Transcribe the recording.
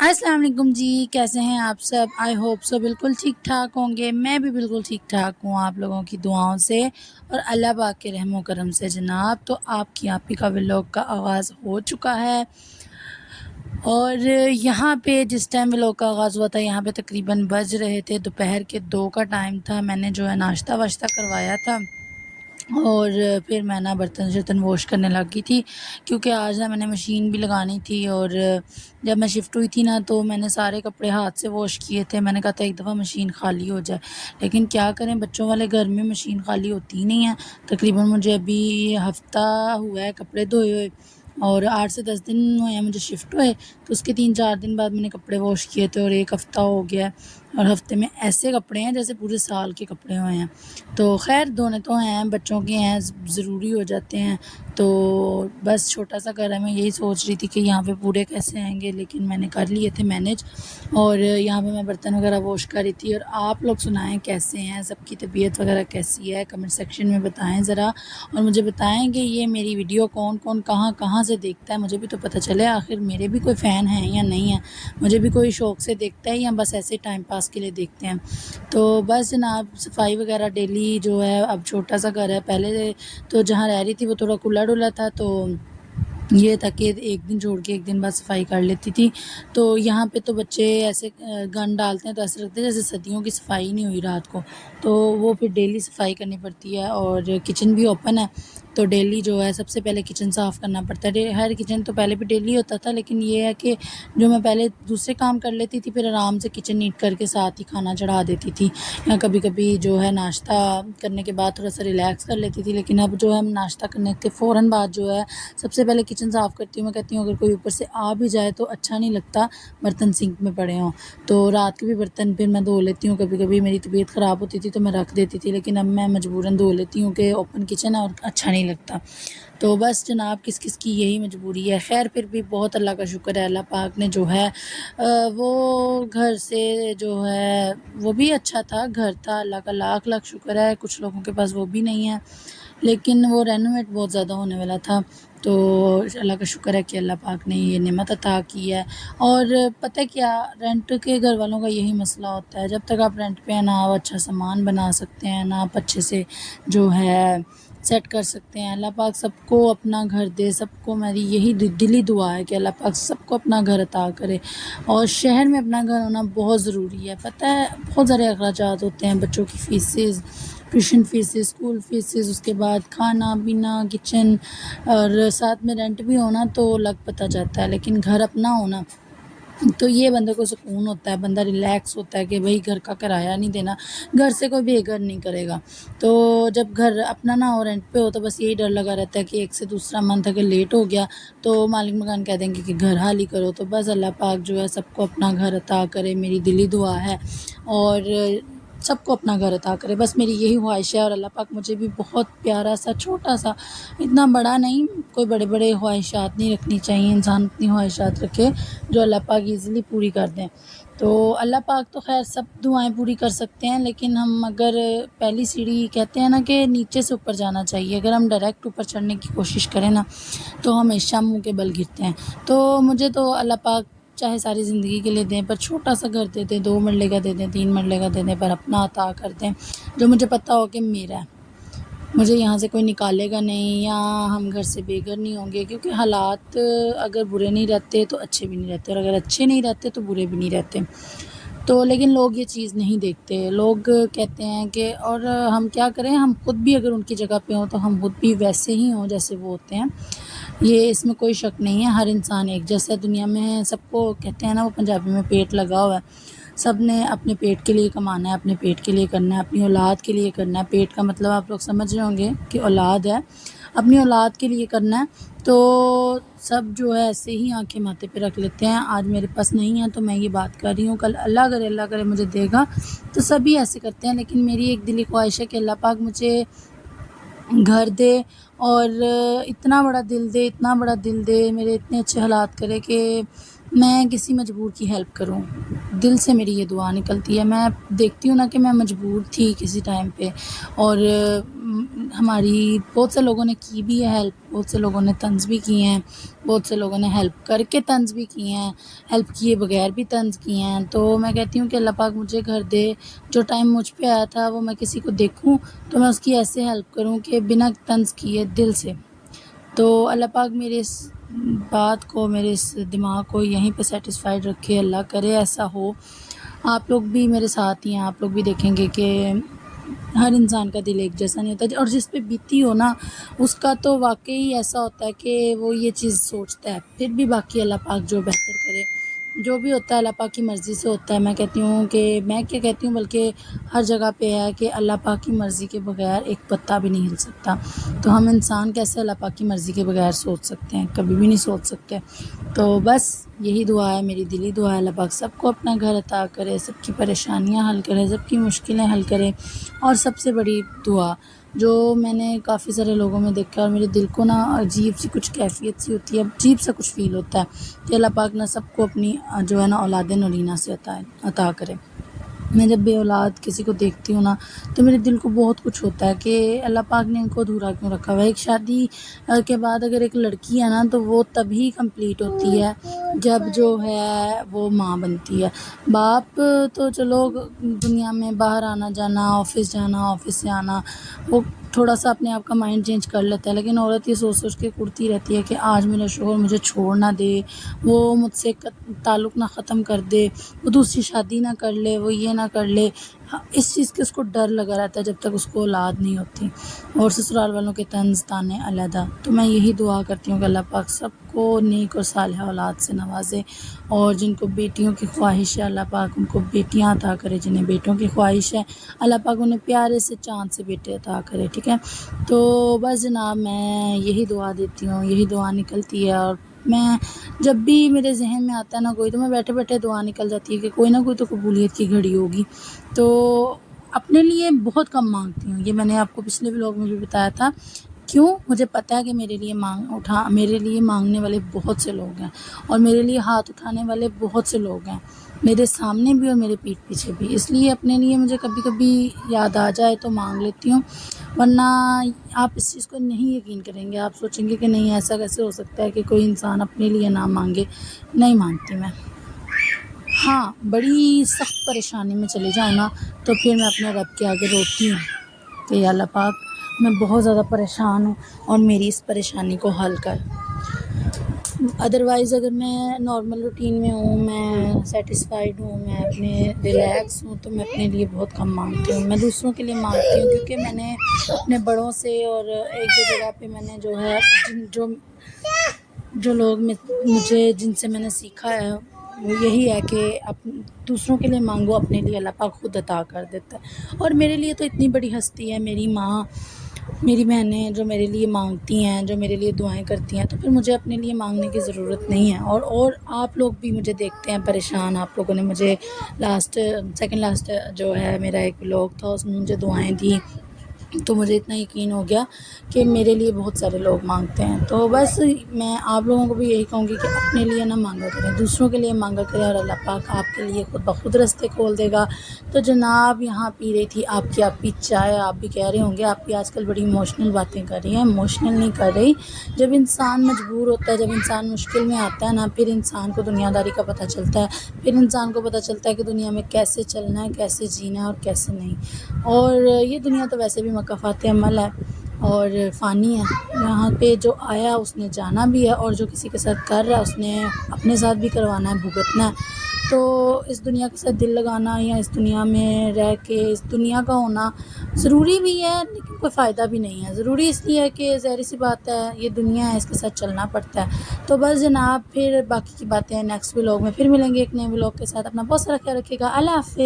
السلام علیکم جی، کیسے ہیں آپ سب؟ آئی ہوپ سو بالکل ٹھیک ٹھاک ہوں گے۔ میں بھی بالکل ٹھیک ٹھاک ہوں آپ لوگوں کی دعاؤں سے اور اللہ پاک کے رحم و کرم سے جناب۔ تو آپ ہی کا ولاگ کا آغاز ہو چکا ہے اور یہاں پہ جس ٹائم ولاگ کا آغاز ہوا تھا یہاں پہ تقریباً بج رہے تھے دوپہر کے 2 کا ٹائم تھا۔ میں نے جو ہے ناشتہ واشتہ کروایا تھا اور پھر میں نا برتن شرتن واش کرنے لگی تھی، کیونکہ آج نا میں نے مشین بھی لگانی تھی اور جب میں شفٹ ہوئی تھی نا تو میں نے سارے کپڑے ہاتھ سے واش کیے تھے۔ میں نے کہا تھا ایک دفعہ مشین خالی ہو جائے، لیکن کیا کریں بچوں والے گھر میں مشین خالی ہوتی ہی نہیں ہے۔ تقریباً مجھے ابھی ہفتہ ہوا ہے کپڑے دھوئے ہوئے اور 8 سے 10 دن ہوئے ہیں مجھے شفٹ ہوئے، تو اس کے 3-4 دن بعد میں نے کپڑے واش کیے تھے اور 1 ہفتہ ہو گیا ہے۔ اور ہفتے میں ایسے کپڑے ہیں جیسے پورے سال کے کپڑے ہوئے ہیں۔ تو خیر دھونے تو ہیں، بچوں کے ہیں، ضروری ہو جاتے ہیں۔ تو بس چھوٹا سا گھر ہے، میں یہی سوچ رہی تھی کہ یہاں پہ پورے کیسے آئیں گے، لیکن میں نے کر لیے تھے مینیج اور یہاں پہ میں برتن وغیرہ واش کر رہی تھی۔ اور آپ لوگ سنائیں کیسے ہیں، سب کی طبیعت وغیرہ کیسی ہے، کمنٹ سیکشن میں بتائیں ذرا، اور مجھے بتائیں کہ یہ میری ویڈیو کون کون کہاں سے دیکھتا ہے، مجھے بھی تو پتہ چلے آخر میرے بھی کوئی فین ہیں یا نہیں ہیں، مجھے بھی کوئی شوق سے دیکھتا ہے یا بس ایسے ٹائم پاس کے لیے دیکھتے ہیں۔ تو بس جناب صفائی وغیرہ ڈیلی جو ہے، اب چھوٹا سا گھر ہے، پہلے تو جہاں رہ رہی تھی وہ تھوڑا کھلا ڈلا تھا، تو یہ تھا کہ ایک دن چھوڑ کے ایک دن بعد صفائی کر لیتی تھی۔ تو یہاں پہ تو بچے ایسے گن ڈالتے ہیں تو ایسے لگتا ہے جیسے صدیوں کی صفائی نہیں ہوئی رات کو، تو وہ پھر ڈیلی صفائی کرنی پڑتی ہے۔ اور کچن بھی اوپن ہے تو ڈیلی جو ہے سب سے پہلے کچن صاف کرنا پڑتا ہے۔ ہر کچن تو پہلے بھی ڈیلی ہوتا تھا، لیکن یہ ہے کہ جو میں پہلے دوسرے کام کر لیتی تھی پھر آرام سے کچن نیٹ کر کے ساتھ ہی کھانا چڑھا دیتی تھی، یا کبھی کبھی جو ہے ناشتہ کرنے کے بعد تھوڑا سا ریلیکس کر لیتی تھی۔ لیکن اب جو ہے ناشتہ کرنے کے فوراً بعد جو ہے سب سے پہلے کچن صاف کرتی ہوں۔ میں کہتی ہوں اگر کوئی اوپر سے آ بھی جائے تو اچھا نہیں لگتا برتن سنک میں پڑے ہوں، تو رات کے بھی برتن پھر میں دھو لیتی ہوں۔ کبھی کبھی میری طبیعت خراب ہوتی تھی تو میں رکھ دیتی تھی، لیکن اب میں مجبوراً دھو لیتی ہوں کہ اوپن کچن ہے اور اچھا نہیں لگتا۔ تو بس جناب کس کس کی یہی مجبوری ہے۔ خیر پھر بھی بہت اللہ کا شکر ہے، اللہ پاک نے جو ہے وہ گھر سے جو ہے وہ بھی اچھا تھا، گھر تھا، اللہ کا لاکھ لاکھ شکر ہے۔ کچھ لوگوں کے پاس وہ بھی نہیں ہے، لیکن وہ رینوویٹ بہت زیادہ ہونے والا تھا، تو اللہ کا شکر ہے کہ اللہ پاک نے یہ نعمت عطا کی ہے۔ اور پتہ کیا، رینٹ کے گھر والوں کا یہی مسئلہ ہوتا ہے، جب تک آپ رینٹ پہ ہیں نہ آپ اچھا سامان بنا سکتے ہیں، نہ آپ اچھے سے جو ہے سیٹ کر سکتے ہیں۔ اللہ پاک سب کو اپنا گھر دے، سب کو میری یہی دلی دعا ہے کہ اللہ پاک سب کو اپنا گھر عطا کرے۔ اور شہر میں اپنا گھر ہونا بہت ضروری ہے، پتہ ہے بہت سارے اخراجات ہوتے ہیں، بچوں کی fees, tuition fees, school fees, اس کے بعد کھانا پینا، کچن، اور ساتھ میں رینٹ بھی ہونا تو لگ پتہ جاتا ہے، لیکن گھر اپنا ہونا تو یہ بندے کو سکون ہوتا ہے، بندہ ریلیکس ہوتا ہے کہ بھئی گھر کا کرایہ نہیں دینا، گھر سے کوئی بے گھر نہیں کرے گا۔ تو جب گھر اپنا نہ ہو رینٹ پہ ہو تو بس یہی ڈر لگا رہتا ہے کہ ایک سے دوسرا منتھ اگر لیٹ ہو گیا تو مالک مکان کہہ دیں گے کہ گھر حالی کرو۔ تو بس اللہ پاک جو ہے سب کو اپنا گھر عطا کرے، میری دلی دعا ہے، اور سب کو اپنا گھر عطا کرے، بس میری یہی خواہش ہے۔ اور اللہ پاک مجھے بھی بہت پیارا سا چھوٹا سا، اتنا بڑا نہیں، کوئی بڑے بڑے خواہشات نہیں رکھنی چاہیے، انسان اتنی خواہشات رکھے جو اللہ پاک ایزیلی پوری کر دیں۔ تو اللہ پاک تو خیر سب دعائیں پوری کر سکتے ہیں، لیکن ہم اگر پہلی سیڑھی کہتے ہیں نا کہ نیچے سے اوپر جانا چاہیے، اگر ہم ڈائریکٹ اوپر چڑھنے کی کوشش کریں نا تو ہمیشہ منہ کے بل گرتے ہیں۔ تو مجھے تو اللہ پاک چاہے ساری زندگی کے لیے دیں پر چھوٹا سا گھر دے دیں، 2 مرلے کا دے دیں، 3 مرلے کا دے دیں، پر اپنا عطا کر دیں جو مجھے پتہ ہو کہ میرا ہے، مجھے یہاں سے کوئی نکالے گا نہیں، یا ہم گھر سے بے گھر نہیں ہوں گے، کیونکہ حالات اگر برے نہیں رہتے تو اچھے بھی نہیں رہتے، اور اگر اچھے نہیں رہتے تو برے بھی نہیں رہتے۔ تو لیکن لوگ یہ چیز نہیں دیکھتے، لوگ کہتے ہیں کہ، اور ہم کیا کریں، ہم خود بھی اگر ان کی جگہ پہ ہوں تو ہم خود بھی ویسے ہی ہوں جیسے وہ ہوتے ہیں، یہ اس میں کوئی شک نہیں ہے۔ ہر انسان ایک جیسا دنیا میں ہے، سب کو کہتے ہیں نا وہ پنجابی میں پیٹ لگا ہوا ہے، سب نے اپنے پیٹ کے لیے کمانا ہے، اپنے پیٹ کے لیے کرنا ہے، اپنی اولاد کے لیے کرنا ہے۔ پیٹ کا مطلب آپ لوگ سمجھ رہے ہوں گے کہ اولاد ہے، اپنی اولاد کے لیے کرنا ہے۔ تو سب جو ہے ایسے ہی آنکھیں ماتھے پہ رکھ لیتے ہیں، آج میرے پاس نہیں ہے تو میں یہ بات کر رہی ہوں، کل اللہ کرے مجھے دے گا، تو سبھی ایسے کرتے ہیں۔ لیکن میری ایک دلی خواہش ہے کہ اللہ پاک مجھے گھر دے اور اتنا بڑا دل دے، میرے اتنے اچھے حالات کرے کہ میں کسی مجبور کی ہیلپ کروں، دل سے میری یہ دعا نکلتی ہے۔ میں دیکھتی ہوں نا کہ میں مجبور تھی کسی ٹائم پہ، اور ہماری بہت سے لوگوں نے کی بھی ہے ہیلپ، بہت سے لوگوں نے طنز بھی کی ہیں، بہت سے لوگوں نے ہیلپ کر کے طنز بھی کی ہیں، ہیلپ کیے بغیر بھی طنز کیے ہیں۔ تو میں کہتی ہوں کہ اللہ پاک مجھے گھر دے، جو ٹائم مجھ پہ آیا تھا وہ میں کسی کو دیکھوں تو میں اس کی ایسے ہیلپ کروں کہ بنا طنز کیے دل سے۔ تو اللہ پاک میرے اس بات کو، میرے اس دماغ کو یہیں پہ سیٹسفائیڈ رکھے، اللہ کرے ایسا ہو۔ آپ لوگ بھی میرے ساتھ ہی ہیں، آپ لوگ بھی دیکھیں گے کہ ہر انسان کا دل ایک جیسا نہیں ہوتا، اور جس پہ بیتی ہو نا اس کا تو واقعی ایسا ہوتا ہے کہ وہ یہ چیز سوچتا ہے، پھر بھی باقی اللہ پاک جو بہتر کرے، جو بھی ہوتا ہے اللہ پاک کی مرضی سے ہوتا ہے۔ میں کہتی ہوں کہ میں کیا کہتی ہوں بلکہ ہر جگہ پہ ہے کہ اللہ پاک کی مرضی کے بغیر ایک پتا بھی نہیں ہل سکتا، تو ہم انسان کیسے اللہ پاک کی مرضی کے بغیر سوچ سکتے ہیں؟ کبھی بھی نہیں سوچ سکتے۔ تو بس یہی دعا ہے، میری دلی دعا ہے، اللہ پاک سب کو اپنا گھر عطا کرے، سب کی پریشانیاں حل کرے، سب کی مشکلیں حل کرے۔ اور سب سے بڑی دعا جو میں نے کافی سارے لوگوں میں دیکھا اور میرے دل کو نا عجیب سی کچھ کیفیت سی ہوتی ہے، عجیب سا کچھ فیل ہوتا ہے کہ اللہ پاک نا سب کو اپنی جو ہے نا اولاد نرینہ سے عطا کرے۔ میں جب بے اولاد کسی کو دیکھتی ہوں نا تو میرے دل کو بہت کچھ ہوتا ہے کہ اللہ پاک نے ان کو ادھورا کیوں رکھا ہوا ہے۔ ایک شادی کے بعد اگر ایک لڑکی ہے نا تو وہ تبھی کمپلیٹ ہوتی ہے جب جو ہے وہ ماں بنتی ہے۔ باپ تو چلو دنیا میں باہر آنا جانا، آفس جانا، آفس سے آنا، وہ تھوڑا سا اپنے آپ کا مائنڈ چینج کر لیتا ہے، لیکن عورت یہ سوچ سوچ کے کرتی رہتی ہے کہ آج میرا شوہر مجھے چھوڑ نہ دے، وہ مجھ سے تعلق نہ ختم کر دے، وہ دوسری شادی نہ کر لے، وہ یہ نہ کر لے۔ اس چیز کے اس کو ڈر لگا رہتا ہے جب تک اس کو اولاد نہیں ہوتی، اور سسرال والوں کے طنز تانے علیحدہ۔ تو میں یہی دعا کرتی ہوں کہ اللہ پاک سب کو نیک اور صالحہ اولاد سے نوازے، اور جن کو بیٹیوں کی خواہش ہے اللہ پاک ان کو بیٹیاں عطا کرے، جنہیں بیٹوں کی خواہش ہے اللہ پاک انہیں پیارے سے چاند سے بیٹے عطا کرے، ٹھیک ہے۔ تو بس جناب میں یہی دعا دیتی ہوں، یہی دعا نکلتی ہے، اور میں جب بھی میرے ذہن میں آتا ہے نا کوئی، تو میں بیٹھے بیٹھے دعا نکل جاتی ہے کہ کوئی نہ کوئی تو قبولیت کی گھڑی ہوگی۔ تو اپنے لیے بہت کم مانگتی ہوں، یہ میں نے آپ کو پچھلے ولاگ میں بھی بتایا تھا۔ کیوں؟ مجھے پتہ ہے کہ میرے لیے مانگنے والے بہت سے لوگ ہیں، اور میرے لیے ہاتھ اٹھانے والے بہت سے لوگ ہیں، میرے سامنے بھی اور میرے پیٹھ پیچھے بھی۔ اس لیے اپنے لیے مجھے کبھی کبھی یاد آ جائے تو مانگ لیتی ہوں، ورنہ آپ اس چیز کو نہیں یقین کریں گے، آپ سوچیں گے کہ نہیں ایسا کیسے ہو سکتا ہے کہ کوئی انسان اپنے لیے نہ مانگے۔ نہیں مانگتی میں۔ ہاں بڑی سخت پریشانی میں چلی جاؤں نا تو پھر میں اپنے رب کے آگے روتی ہوں کہ یا اللہ پاک میں بہت زیادہ پریشان ہوں اور میری اس پریشانی کو حل کر۔ ادروائز اگر میں نارمل روٹین میں ہوں، میں سیٹسفائیڈ ہوں، میں اپنے ریلیکس ہوں، تو میں اپنے لیے بہت کم مانگتی ہوں۔ میں دوسروں کے لیے مانگتی ہوں کیونکہ میں نے اپنے بڑوں سے اور ایک دو جگہ پہ میں نے جو ہے جو لوگ مجھے جن سے میں نے سیکھا ہے وہ یہی ہے کہ دوسروں کے لیے مانگو، اپنے لیے اللہ پاک خود عطا کر دیتا ہے۔ اور میرے لیے تو اتنی بڑی ہستی ہے، میری ماں، میری بہنیں جو میرے لیے مانگتی ہیں، جو میرے لیے دعائیں کرتی ہیں، تو پھر مجھے اپنے لیے مانگنے کی ضرورت نہیں ہے۔ اور آپ لوگ بھی مجھے دیکھتے ہیں پریشان، آپ لوگوں نے مجھے سیکنڈ لاسٹ جو ہے میرا ایک ولاگ تھا اس میں مجھے دعائیں دیں، تو مجھے اتنا یقین ہو گیا کہ میرے لیے بہت سارے لوگ مانگتے ہیں۔ تو بس میں آپ لوگوں کو بھی یہی کہوں گی کہ اپنے لیے نہ مانگا کریں، دوسروں کے لیے مانگا کریں، اور اللہ پاک آپ کے لیے خود بخود راستے کھول دے گا۔ تو جناب یہاں پی رہی تھی آپ کی چائے، آپ بھی کہہ رہے ہوں گے آپ بھی آج کل بڑی ایموشنل باتیں کر رہی ہیں۔ ایموشنل نہیں کر رہی، جب انسان مجبور ہوتا ہے، جب انسان مشکل میں آتا ہے نا، پھر انسان کو دنیا داری کا پتہ چلتا ہے، پھر انسان کو پتہ چلتا ہے کہ دنیا میں کیسے چلنا ہے، کیسے جینا ہے اور کیسے نہیں۔ اور یہ دنیا تو ویسے بھی مکافات عمل ہے اور فانی ہے، یہاں پہ جو آیا اس نے جانا بھی ہے، اور جو کسی کے ساتھ کر رہا ہے اس نے اپنے ساتھ بھی کروانا ہے، بھگتنا ہے۔ تو اس دنیا کے ساتھ دل لگانا یا اس دنیا میں رہ کے اس دنیا کا ہونا ضروری بھی ہے، لیکن کوئی فائدہ بھی نہیں ہے۔ ضروری اس لیے ہے کہ ظاہر سی بات ہے یہ دنیا ہے، اس کے ساتھ چلنا پڑتا ہے۔ تو بس جناب پھر باقی کی باتیں نیکسٹ ولاگ میں پھر ملیں گے ایک نئے ولاگ کے ساتھ۔ اپنا بہت سارا خیال رکھیے گا۔ اللہ حافظ۔